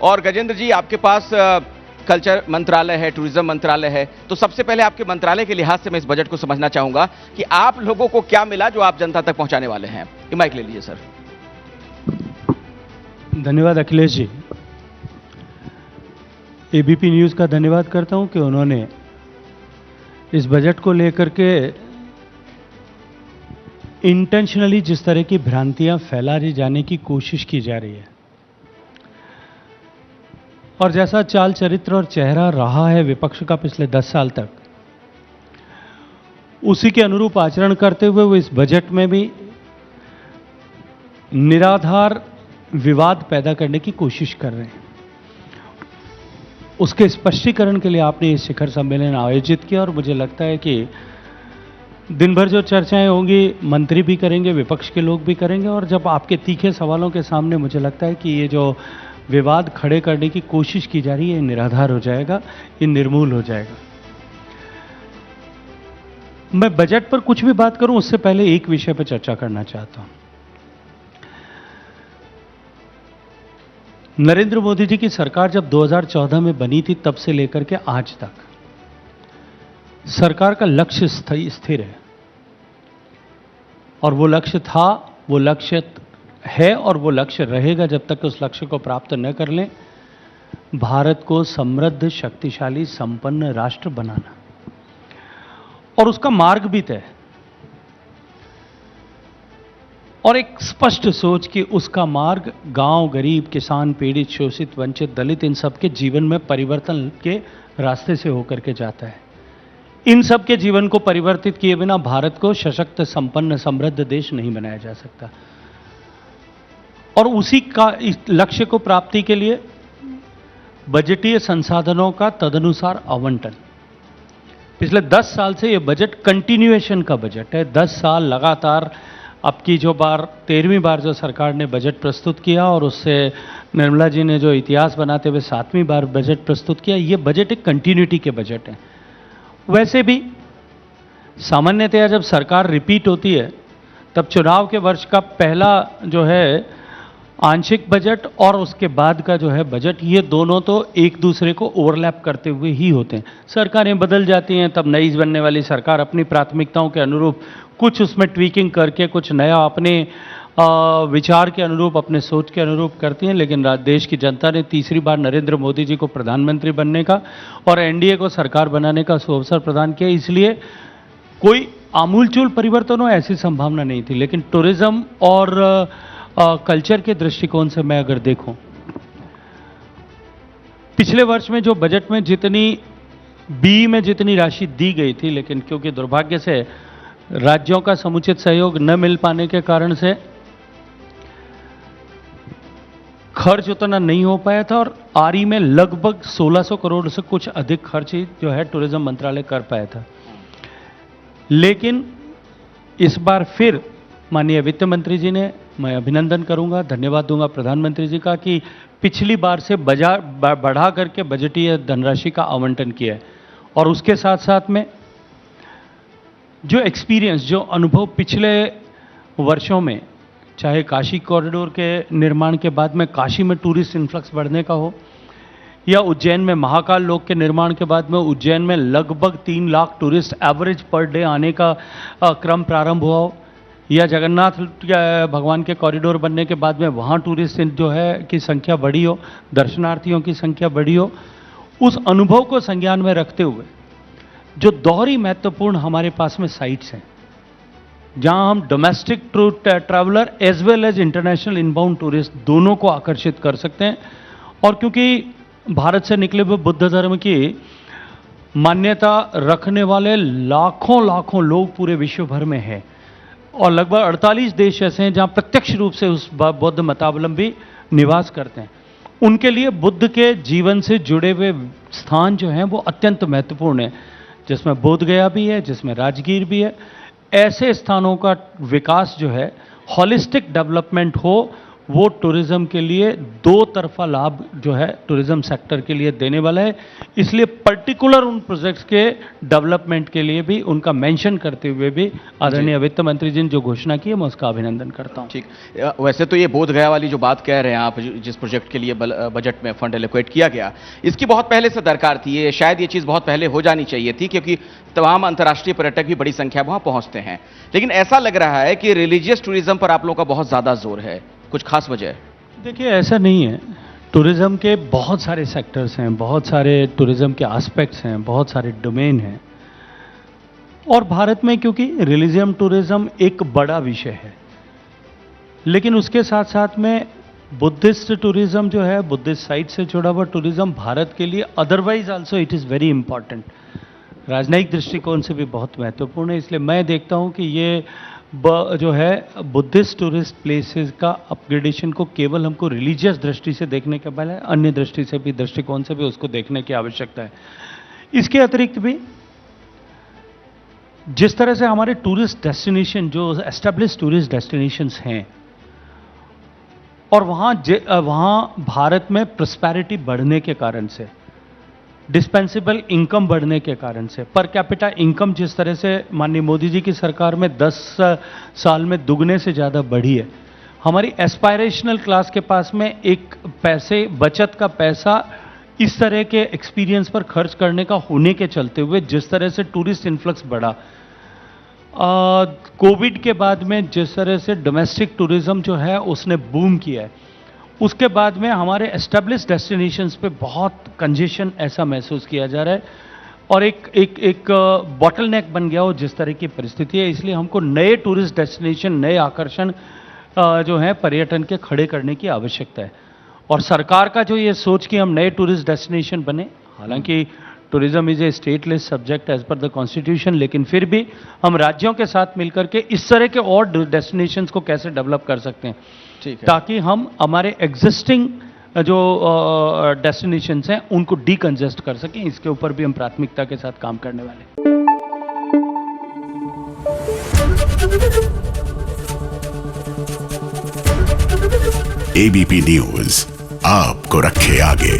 और गजेंद्र जी, आपके पास कल्चर मंत्रालय है, टूरिज्म मंत्रालय है, तो सबसे पहले आपके मंत्रालय के लिहाज से मैं इस बजट को समझना चाहूंगा कि आप लोगों को क्या मिला जो आप जनता तक पहुंचाने वाले हैं। ये माइक ले लीजिए सर। धन्यवाद अखिलेश जी। एबीपी न्यूज़ का धन्यवाद करता हूं कि उन्होंने इस बजट को लेकर के इंटेंशनली जिस तरह की भ्रांतियां फैलाई जाने की कोशिश की जा रही है और जैसा चाल चरित्र और चेहरा रहा है विपक्ष का पिछले 10 साल तक, उसी के अनुरूप आचरण करते हुए वो इस बजट में भी निराधार विवाद पैदा करने की कोशिश कर रहे हैं। उसके स्पष्टीकरण के लिए आपने ये शिखर सम्मेलन आयोजित किया और मुझे लगता है कि दिन भर जो चर्चाएं होंगी मंत्री भी करेंगे, विपक्ष के लोग भी करेंगे, और जब आपके तीखे सवालों के सामने मुझे लगता है कि ये जो विवाद खड़े करने की कोशिश की जा रही है, ये निराधार हो जाएगा, ये निर्मूल हो जाएगा। मैं बजट पर कुछ भी बात करूं उससे पहले एक विषय पर चर्चा करना चाहता हूं। नरेंद्र मोदी जी की सरकार जब 2014 में बनी थी तब से लेकर के आज तक सरकार का लक्ष्य स्थिर है, और वो लक्ष्य था, वो लक्ष्य है और वो लक्ष्य रहेगा जब तक उस लक्ष्य को प्राप्त न कर लें, भारत को समृद्ध, शक्तिशाली, संपन्न राष्ट्र बनाना। और उसका मार्ग भी तय और एक स्पष्ट सोच कि उसका मार्ग गांव, गरीब, किसान, पीड़ित, शोषित, वंचित, दलित, इन सब के जीवन में परिवर्तन के रास्ते से होकर के जाता है। इन सब के जीवन को परिवर्तित किए बिना भारत को सशक्त, संपन्न, समृद्ध देश नहीं बनाया जा सकता। और उसी का इस लक्ष्य को प्राप्ति के लिए बजटीय संसाधनों का तदनुसार आवंटन। पिछले 10 साल से यह बजट कंटिन्यूएशन का बजट है। 10 साल लगातार, अब की जो 13वीं बार जो सरकार ने बजट प्रस्तुत किया और उससे निर्मला जी ने जो इतिहास बनाते हुए 7वीं बार बजट प्रस्तुत किया, ये बजट एक कंटिन्यूटी के बजट है। वैसे भी सामान्यतया जब सरकार रिपीट होती है तब चुनाव के वर्ष का पहला जो है आंशिक बजट और उसके बाद का जो है बजट, ये दोनों तो एक दूसरे को ओवरलैप करते हुए ही होते हैं। सरकारें बदल जाती हैं, तब नई बनने वाली सरकार अपनी प्राथमिकताओं के अनुरूप कुछ उसमें ट्वीकिंग करके कुछ नया अपने विचार के अनुरूप, अपने सोच के अनुरूप करती हैं। लेकिन देश की जनता ने तीसरी बार नरेंद्र मोदी जी को प्रधानमंत्री बनने का और एनडीए को सरकार बनाने का अवसर प्रदान किया, इसलिए कोई आमूलचूल परिवर्तन हो ऐसी संभावना नहीं थी। लेकिन टूरिज्म और कल्चर के दृष्टिकोण से मैं अगर देखूं, पिछले वर्ष में जो बजट में जितनी राशि दी गई थी, लेकिन क्योंकि दुर्भाग्य से राज्यों का समुचित सहयोग न मिल पाने के कारण से खर्च उतना नहीं हो पाया था, और आरई में लगभग 1600 करोड़ से कुछ अधिक खर्च ही जो है टूरिज्म मंत्रालय कर पाया था। लेकिन इस बार फिर माननीय वित्त मंत्री जी ने, मैं अभिनंदन करूंगा, धन्यवाद दूंगा प्रधानमंत्री जी का, कि पिछली बार से बढ़ा करके बजटीय धनराशि का आवंटन किया है। और उसके साथ साथ में जो एक्सपीरियंस, जो अनुभव पिछले वर्षों में, चाहे काशी कॉरिडोर के निर्माण के बाद में काशी में टूरिस्ट इन्फ्लक्स बढ़ने का हो, या उज्जैन में महाकाल लोक के निर्माण के बाद में उज्जैन में लगभग 3 lakh tourist average per day आने का क्रम प्रारंभ हुआ हो, या जगन्नाथ भगवान के कॉरिडोर बनने के बाद में वहाँ टूरिस्ट जो है की संख्या बढ़ी हो, दर्शनार्थियों की संख्या बढ़ी हो, उस अनुभव को संज्ञान में रखते हुए जो दोहरी महत्वपूर्ण हमारे पास में साइट्स हैं, जहां हम domestic traveller as well as international inbound tourist दोनों को आकर्षित कर सकते हैं। और क्योंकि भारत से निकले हुए बुद्ध धर्म की मान्यता रखने वाले लाखों लोग पूरे विश्व भर में हैं, और लगभग 48 देश ऐसे हैं जहां प्रत्यक्ष रूप से उस बौद्ध मतावलंबी निवास करते हैं, उनके लिए बुद्ध के जीवन से जुड़े हुए स्थान जो हैं वो अत्यंत महत्वपूर्ण है, जिसमें बोध गया भी है, जिसमें राजगीर भी है। ऐसे स्थानों का विकास जो है, हॉलिस्टिक डेवलपमेंट हो, वो टूरिज्म के लिए दो तरफा लाभ जो है टूरिज्म सेक्टर के लिए देने वाला है। इसलिए पर्टिकुलर उन प्रोजेक्ट्स के डेवलपमेंट के लिए भी उनका मेंशन करते हुए भी आदरणीय वित्त मंत्री जी ने जो घोषणा की है मैं उसका अभिनंदन करता हूं। ठीक, वैसे तो ये बोध गया वाली जो बात कह रहे हैं आप, जिस प्रोजेक्ट के लिए बजट में फंड एलोकेट किया गया, इसकी बहुत पहले से दरकार थी। ये शायद ये चीज बहुत पहले हो जानी चाहिए थी, क्योंकि तमाम अंतर्राष्ट्रीय पर्यटक भी बड़ी संख्या में वहां पहुंचते हैं। लेकिन ऐसा लग रहा है कि रिलीजियस टूरिज्म पर आप लोगों का बहुत ज्यादा जोर है, कुछ खास वजह? देखिए, ऐसा नहीं है। टूरिज्म के बहुत सारे सेक्टर्स हैं, बहुत सारे टूरिज्म के एस्पेक्ट्स हैं, बहुत सारे डोमेन हैं, और भारत में क्योंकि रिलीजियम टूरिज्म एक बड़ा विषय है, लेकिन उसके साथ साथ में बुद्धिस्ट टूरिज्म जो है, बुद्धिस्ट साइट से जुड़ा हुआ टूरिज्म भारत के लिए otherwise also it is very important, राजनयिक दृष्टिकोण से भी बहुत महत्वपूर्ण है। इसलिए मैं देखता हूं कि ये जो है बुद्धिस्ट टूरिस्ट प्लेसेस का अपग्रेडेशन को केवल हमको रिलीजियस दृष्टि से देखने के पहले अन्य दृष्टि से भी, दृष्टिकोण से भी उसको देखने की आवश्यकता है। इसके अतिरिक्त भी जिस तरह से हमारे टूरिस्ट डेस्टिनेशन जो एस्टेब्लिश टूरिस्ट डेस्टिनेशंस हैं, और वहां भारत में प्रॉस्पेरिटी बढ़ने के कारण से, डिस्पेंसेबल इनकम बढ़ने के कारण से, पर कैपिटा इनकम जिस तरह से माननीय मोदी जी की सरकार में 10 साल में दुगने से ज़्यादा बढ़ी है, हमारी एस्पायरेशनल क्लास के पास में एक पैसे बचत का पैसा इस तरह के एक्सपीरियंस पर खर्च करने का होने के चलते हुए जिस तरह से टूरिस्ट इन्फ्लक्स बढ़ा, कोविड के बाद में जिस तरह से डोमेस्टिक टूरिज्म जो है उसने बूम किया है, उसके बाद में हमारे एस्टेब्लिश डेस्टिनेशंस पे बहुत कंजेशन ऐसा महसूस किया जा रहा है, और एक बॉटलनेक बन गया हो जिस तरह की परिस्थिति है। इसलिए हमको नए टूरिस्ट डेस्टिनेशन, नए आकर्षण जो है पर्यटन के खड़े करने की आवश्यकता है। और सरकार का जो ये सोच कि हम नए टूरिस्ट डेस्टिनेशन बने, हालांकि tourism is a stateless subject as per the constitution, लेकिन फिर भी हम राज्यों के साथ मिलकर के इस तरह के और डेस्टिनेशंस को कैसे डेवलप कर सकते हैं, ठीक है, हैं। ताकि हम हमारे एग्जिस्टिंग जो डेस्टिनेशंस हैं उनको डीकंजेस्ट कर सकें। इसके ऊपर भी हम प्राथमिकता के साथ काम करने वाले हैं। एबीपी न्यूज आपको रखे आगे।